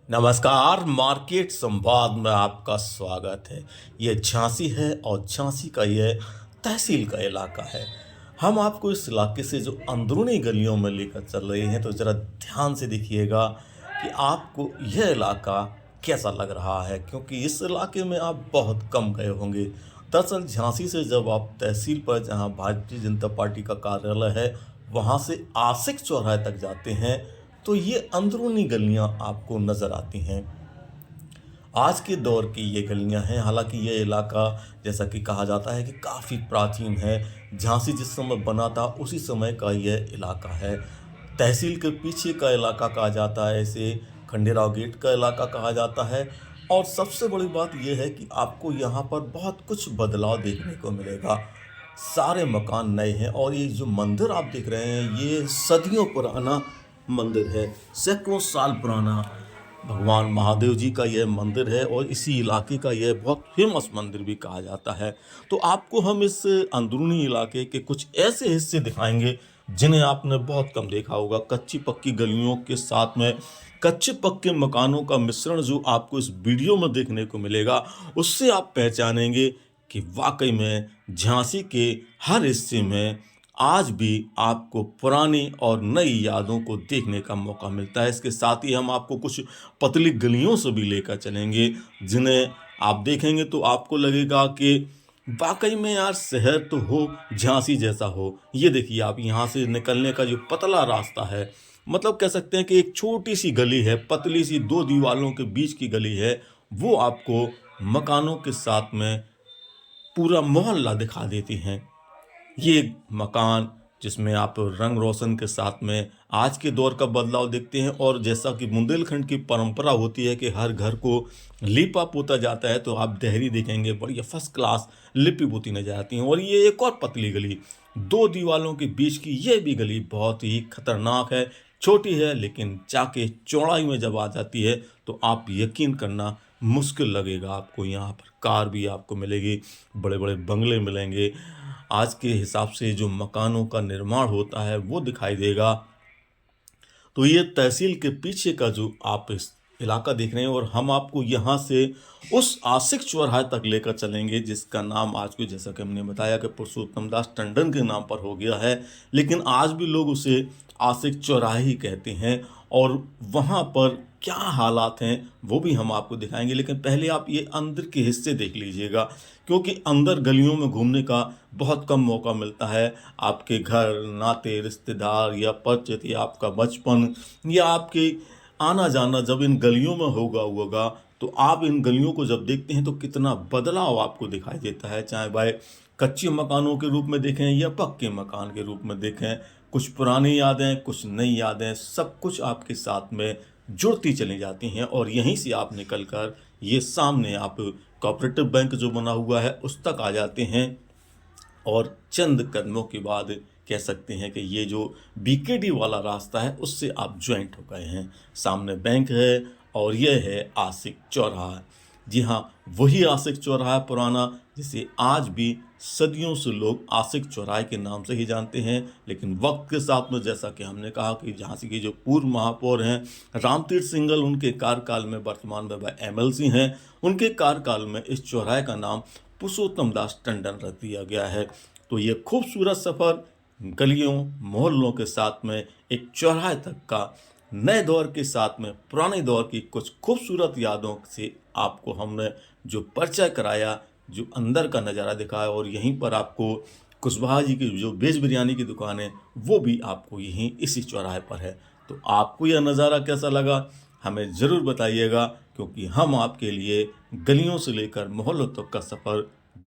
नमस्कार, मार्केट संवाद में आपका स्वागत है। ये झांसी है और झांसी का ये तहसील का इलाका है। हम आपको इस इलाके से जो अंदरूनी गलियों में लेकर चल रहे हैं, तो ज़रा ध्यान से देखिएगा कि आपको यह इलाका कैसा लग रहा है, क्योंकि इस इलाके में आप बहुत कम गए होंगे। दरअसल झांसी से जब आप तहसील पर, जहाँ भारतीय जनता पार्टी का कार्यालय है, वहाँ से आशिक चौराहे तक जाते हैं, तो ये अंदरूनी गलियां आपको नज़र आती हैं। आज के दौर की ये गलियां हैं, हालांकि ये इलाका, जैसा कि कहा जाता है, कि काफ़ी प्राचीन है। झांसी जिस समय बना था उसी समय का यह इलाका है। तहसील के पीछे का इलाका कहा जाता है इसे, खंडेराव गेट का इलाका कहा जाता है। और सबसे बड़ी बात यह है कि आपको यहाँ पर बहुत कुछ बदलाव देखने को मिलेगा। सारे मकान नए हैं, और ये जो मंदिर आप देख रहे हैं, ये सदियों पुराना मंदिर है। सैकड़ों साल पुराना भगवान महादेव जी का यह मंदिर है, और इसी इलाके का यह बहुत फेमस मंदिर भी कहा जाता है। तो आपको हम इस अंदरूनी इलाके के कुछ ऐसे हिस्से दिखाएंगे जिन्हें आपने बहुत कम देखा होगा। कच्ची पक्की गलियों के साथ में कच्चे पक्के मकानों का मिश्रण जो आपको इस वीडियो में देखने को मिलेगा, उससे आप पहचानेंगे कि वाकई में झांसी के हर हिस्से में आज भी आपको पुरानी और नई यादों को देखने का मौका मिलता है। इसके साथ ही हम आपको कुछ पतली गलियों से भी लेकर चलेंगे, जिन्हें आप देखेंगे तो आपको लगेगा कि वाकई में यार शहर तो हो, झांसी जैसा हो। ये देखिए, आप यहाँ से निकलने का जो पतला रास्ता है, मतलब कह सकते हैं कि एक छोटी सी गली है, पतली सी दो दीवालों के बीच की गली है, वो आपको मकानों के साथ में पूरा मोहल्ला दिखा देती हैं। ये एक मकान जिसमें आप रंग रोशन के साथ में आज के दौर का बदलाव देखते हैं, और जैसा कि बुंदेलखंड की परंपरा होती है कि हर घर को लीपा पोता जाता है, तो आप देहरी देखेंगे बढ़िया फर्स्ट क्लास लिपी पोती नजर आती हैं। और ये एक और पतली गली, दो दीवालों के बीच की ये भी गली बहुत ही खतरनाक है। छोटी है, लेकिन जाके चौड़ाई में जब आ जाती है तो आप यकीन करना मुश्किल लगेगा। आपको यहाँ पर कार भी आपको मिलेगी, बड़े बड़े बंगले मिलेंगे। आज के हिसाब से जो मकानों का निर्माण होता है वो दिखाई देगा। तो ये तहसील के पीछे का जो आप इस इलाका देख रहे हैं, और हम आपको यहाँ से उस आशिक चौराहे तक लेकर चलेंगे जिसका नाम आज को, जैसा कि हमने बताया, कि पुरुषोत्तम दास टंडन के नाम पर हो गया है, लेकिन आज भी लोग उसे आशिक चौराहे ही कहते हैं। और वहाँ पर क्या हालात हैं वो भी हम आपको दिखाएंगे, लेकिन पहले आप ये अंदर के हिस्से देख लीजिएगा, क्योंकि अंदर गलियों में घूमने का बहुत कम मौका मिलता है। आपके घर, नाते, रिश्तेदार या परिचित या आपका बचपन या आपके आना जाना जब इन गलियों में होगा, तो आप इन गलियों को जब देखते हैं तो कितना बदलाव आपको दिखाई देता है। चाहे भाई कच्चे मकानों के रूप में देखें या पक्के मकान के रूप में देखें, कुछ पुरानी यादें, कुछ नई यादें, सब कुछ आपके साथ में जुड़ती चली जाती हैं। और यहीं से आप निकल कर ये सामने आप कोऑपरेटिव बैंक जो बना हुआ है उस तक आ जाते हैं, और चंद कदमों के बाद कह सकते हैं कि ये जो बीकेडी वाला रास्ता है उससे आप ज्वाइंट हो गए हैं। सामने बैंक है, और यह है आशिक चौराहा। जी हाँ, वही आशिक चौराहा पुराना, जिसे आज भी सदियों से लोग आशिक चौराहे के नाम से ही जानते हैं। लेकिन वक्त के साथ में, जैसा कि हमने कहा, कि झांसी के जो पूर्व महापौर हैं रामतीर्थ सिंघल, उनके कार्यकाल में, वर्तमान में वह एमएलसी हैं, उनके कार्यकाल में इस चौराहे का नाम पुरुषोत्तम दास टंडन रख दिया गया है। तो ये खूबसूरत सफ़र गलियों मोहल्लों के साथ में एक चौराहे तक का, नए दौर के साथ में पुराने दौर की कुछ खूबसूरत यादों से आपको हमने जो परिचय कराया, जो अंदर का नज़ारा दिखाया, और यहीं पर आपको कुशवाहा जी की जो वेज बिरयानी की दुकान है वो भी आपको यहीं इसी चौराहे पर है। तो आपको यह नज़ारा कैसा लगा हमें ज़रूर बताइएगा, क्योंकि हम आपके लिए गलियों से लेकर मोहल्लों तक का सफ़र